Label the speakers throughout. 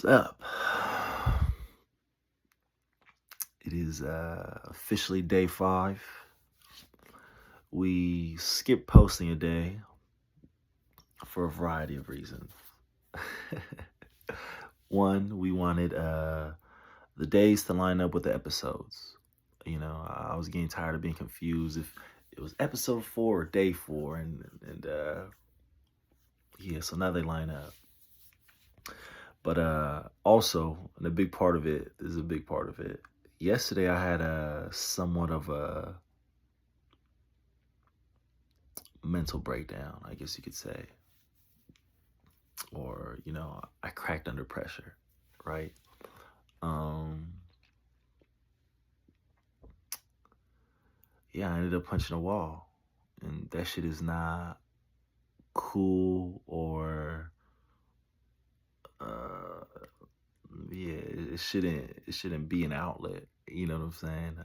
Speaker 1: What's up? It is officially day 5. We skipped posting a day for a variety of reasons. One, we wanted the days to line up with the episodes. I was getting tired of being confused if it was episode 4 or day 4, and yeah, so now they line up. But also, and a big part of it is a big part of it. Yesterday, I had a somewhat of a mental breakdown, I guess you could say, or I cracked under pressure, right? Um, yeah, I ended up punching a wall, and that shit is not cool or uh, yeah, it shouldn't be an outlet. You know what I'm saying?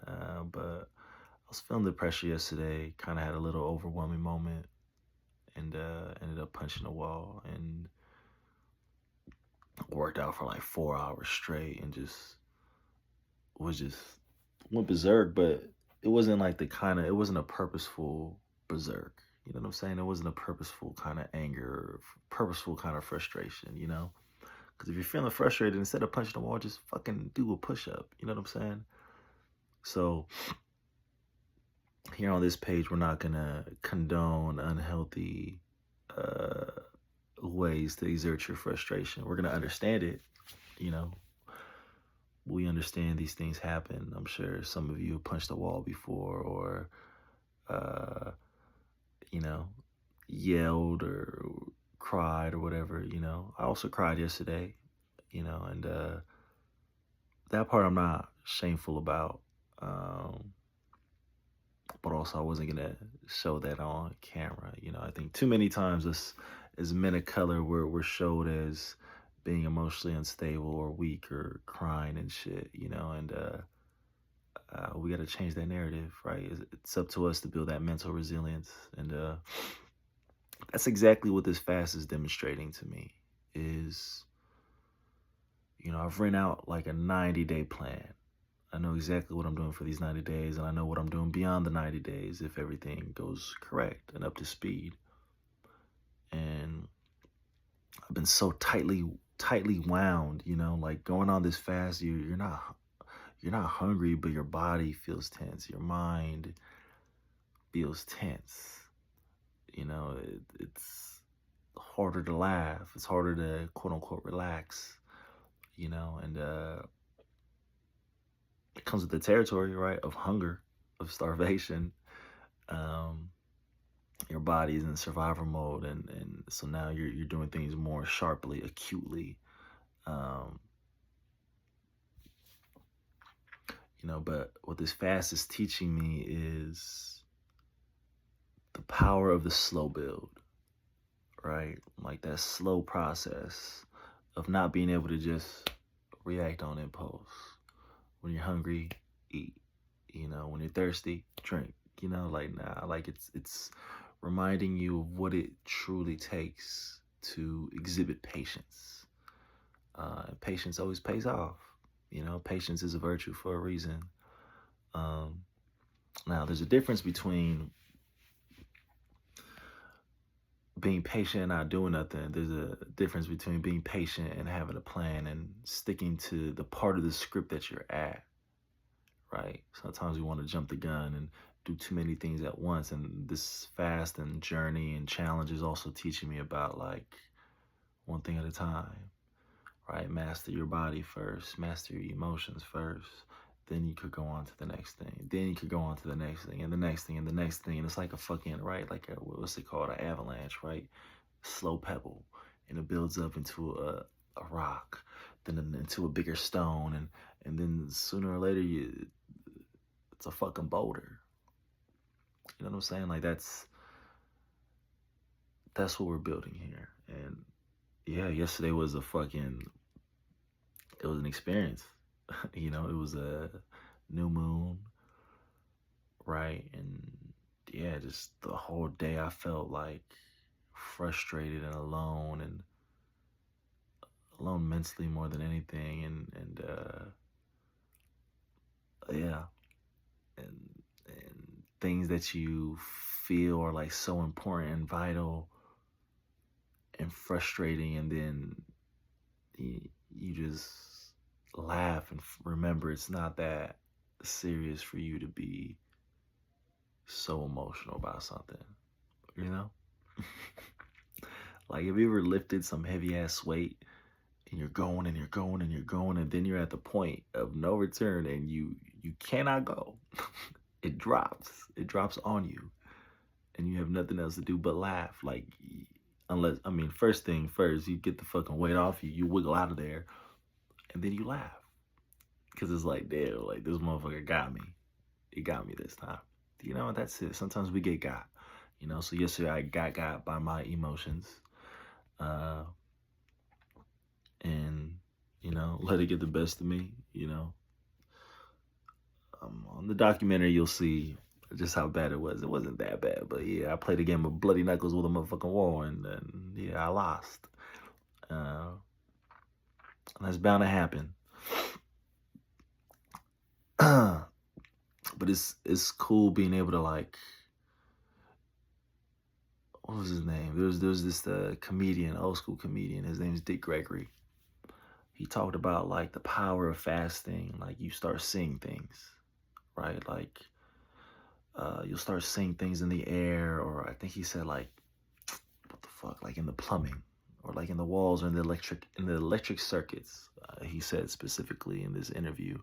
Speaker 1: But I was feeling the pressure yesterday. Kind of had a little overwhelming moment, and ended up punching a wall and worked out for like 4 hours straight, and just went berserk. But it wasn't like it wasn't a purposeful berserk. You know what I'm saying? It wasn't a purposeful kind of anger, or purposeful kind of frustration. Because if you're feeling frustrated, instead of punching the wall, just fucking do a push up. You know what I'm saying? So here on this page, we're not gonna condone unhealthy uh, ways to exert your frustration. We're gonna understand it. You know, we understand these things happen. I'm sure some of you have punched a wall before, or uh, you know, yelled or cried or whatever. I also cried yesterday. And that part I'm not shameful about. Um, but also I wasn't gonna show that on camera. I think too many times us as men of color we're showed as being emotionally unstable or weak or crying and shit. And we got to change that narrative, right? It's up to us to build that mental resilience, and that's exactly what this fast is demonstrating to me. Is I've written out like a 90-day plan. I know exactly what I'm doing for these 90 days, and I know what I'm doing beyond the 90 days if everything goes correct and up to speed. And I've been so tightly wound, like going on this fast, you're not hungry, but your body feels tense. Your mind feels tense. It's harder to laugh. It's harder to quote unquote relax. And it comes with the territory, right, of hunger, of starvation. Um, your body is in survival mode, and so now you're doing things more sharply, acutely. Um, but what this fast is teaching me is the power of the slow build, right? Like that slow process of not being able to just react on impulse. When you're hungry, eat. When you're thirsty, drink. Like it's reminding you of what it truly takes to exhibit patience. And patience always pays off. Patience is a virtue for a reason. Um, Now, there's a difference between being patient and not doing nothing. There's a difference between being patient and having a plan and sticking to the part of the script that you're at, right? Sometimes we want to jump the gun and do too many things at once. And this fast and journey and challenge is also teaching me about like one thing at a time, right? Master your body first, master your emotions first. Then you could go on to the next thing. Then you could go on to the next thing and the next thing and the next thing. And it's like a fucking, right? Like what's it called? An avalanche, right? Slow pebble. And it builds up into a rock, then into a bigger stone. And then sooner or later, it's a fucking boulder. You know what I'm saying? Like that's what we're building here. And yeah, yesterday was it was an experience. It was a new moon, right? And yeah, just the whole day I felt like frustrated and alone and alone mentally more than anything, and yeah, and things that you feel are like so important and vital and frustrating, and then you, you just laugh and remember it's not that serious for you to be so emotional about something, you know? Like, have you ever lifted some heavy ass weight and you're going and you're going and you're going, and then you're at the point of no return and you cannot go. It drops on you, and you have nothing else to do but laugh. Like, unless, I mean, first thing first, you get the fucking weight off you, you wiggle out of there, and then you laugh because it's like, damn, like this motherfucker got me. It got me this time. You know, that's it. Sometimes we get got. You know, so yesterday I got by my emotions, uh, and let it get the best of me. On the documentary you'll see just how bad it was. It wasn't that bad, but yeah, I played a game of bloody knuckles with a motherfucking wall, and yeah, I lost. Uh, and that's bound to happen. But it's cool being able to, like, what was his name? There was this comedian, old school comedian. His name is Dick Gregory. He talked about like the power of fasting. Like, you start seeing things, right? Like, you'll start seeing things in the air, or I think he said, like, what the fuck, like in the plumbing, or like in the walls, or in the electric circuits. He said specifically in this interview,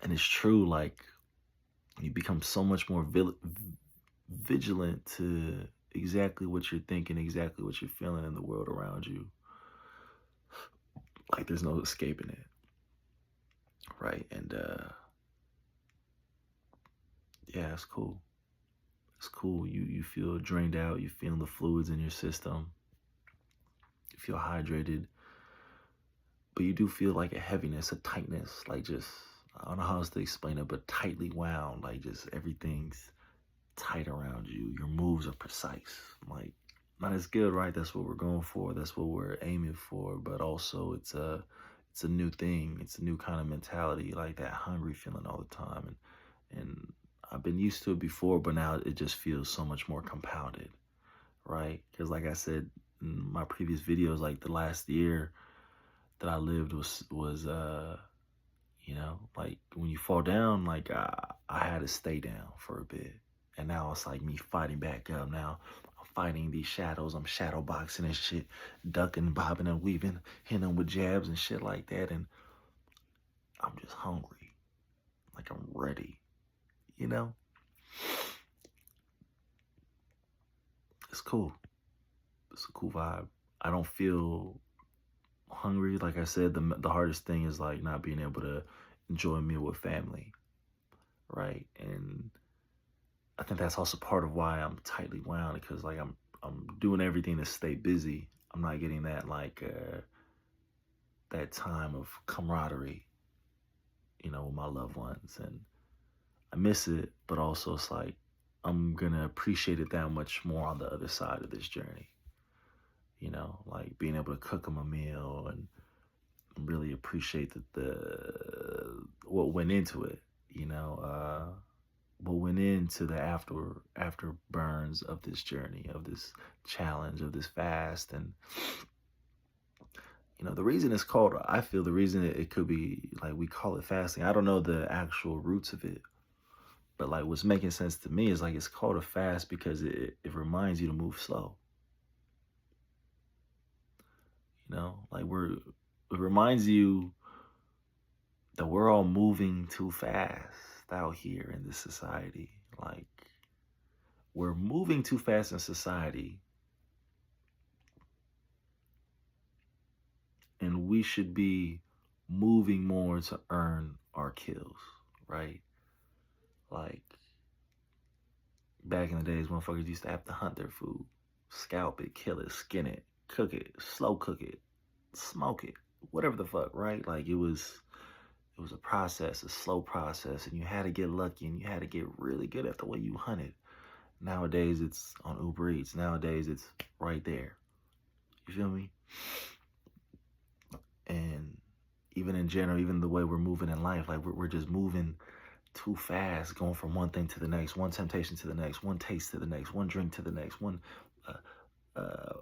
Speaker 1: and it's true. Like, you become so much more vigilant to exactly what you're thinking, exactly what you're feeling in the world around you. Like, there's no escaping it, right? And yeah, it's cool. It's cool. You feel drained out. You feel the fluids in your system. You feel hydrated, but you do feel like a heaviness, a tightness, like, just, I don't know how else to explain it, but tightly wound, like just everything's tight around you. Your moves are precise. Like, not as good, right? That's what we're going for. That's what we're aiming for. But also, it's a new thing. It's a new kind of mentality, like that hungry feeling all the time. And I've been used to it before, but now it just feels so much more compounded, right? Because, like I said in my previous videos, like, the last year that I lived was like, when you fall down, like, I had to stay down for a bit, and now it's like me fighting back up. Now I'm fighting these shadows. I'm shadow boxing and shit, ducking, bobbing, and weaving, hitting them with jabs and shit like that, and I'm just hungry. Like, I'm ready. You know, it's cool. It's a cool vibe. I don't feel hungry. Like I said, the hardest thing is like not being able to enjoy a meal with family, right? And I think that's also part of why I'm tightly wound, because like I'm doing everything to stay busy. I'm not getting that, like, that time of camaraderie, with my loved ones, and I miss it. But also, it's like I'm gonna appreciate it that much more on the other side of this journey. Like being able to cook them a meal and really appreciate the what went into it. What went into the after burns of this journey, of this challenge, of this fast. And the reason it's called, I feel the reason it could be like we call it fasting, I don't know the actual roots of it, but like what's making sense to me is like it's called a fast because it reminds you to move slow. Like, it reminds you that we're all moving too fast out here in this society. Like, we're moving too fast in society, and we should be moving more to earn our kills, right? Like, back in the days, motherfuckers used to have to hunt their food, scalp it, kill it, skin it, cook it, slow cook it, smoke it, whatever the fuck, right? Like, it was a process, a slow process, and you had to get lucky, and you had to get really good at the way you hunted. Nowadays, it's on Uber Eats. Nowadays, it's right there. You feel me? And even in general, even the way we're moving in life, like we're just moving too fast, going from one thing to the next, one temptation to the next, one taste to the next, one drink to the next, one uh,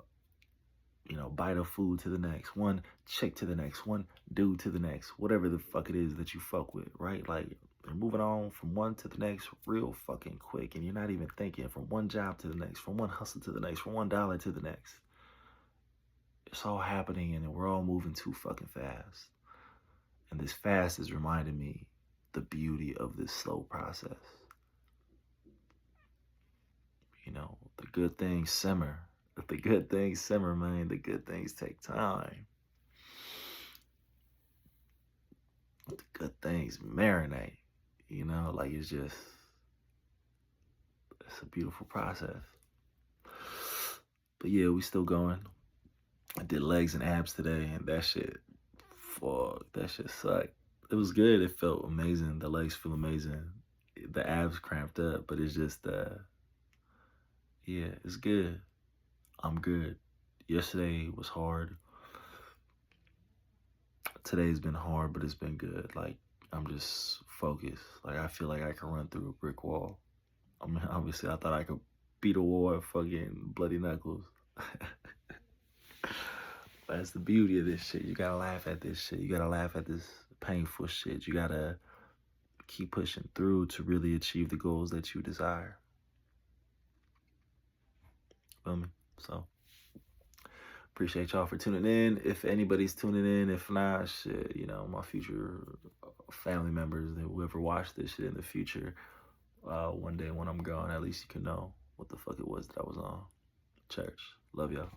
Speaker 1: bite of food to the next, one chick to the next, one dude to the next, whatever the fuck it is that you fuck with, right? Like you're moving on from one to the next real fucking quick, and you're not even thinking, from one job to the next, from one hustle to the next, from $1 to the next. It's all happening, and we're all moving too fucking fast. And this fast is reminding me the beauty of this slow process. The good things simmer. If the good things simmer, man, the good things take time. The good things marinate. Like it's a beautiful process. But yeah, we still going. I did legs and abs today, and that shit, fuck, that shit sucked. It was good. It felt amazing. The legs feel amazing. The abs cramped up, but it's just, yeah, it's good. I'm good. Yesterday was hard. Today's been hard, but it's been good. Like, I'm just focused. Like, I feel like I can run through a brick wall. I mean, obviously, I thought I could beat a wall at fucking bloody knuckles. That's the beauty of this shit. You gotta laugh at this shit. You gotta laugh at this painful shit. You gotta keep pushing through to really achieve the goals that you desire. Feel me? So, appreciate y'all for tuning in. If anybody's tuning in, if not, shit, my future family members, that whoever watch this shit in the future, one day when I'm gone, at least you can know what the fuck it was that I was on. Church. Love y'all.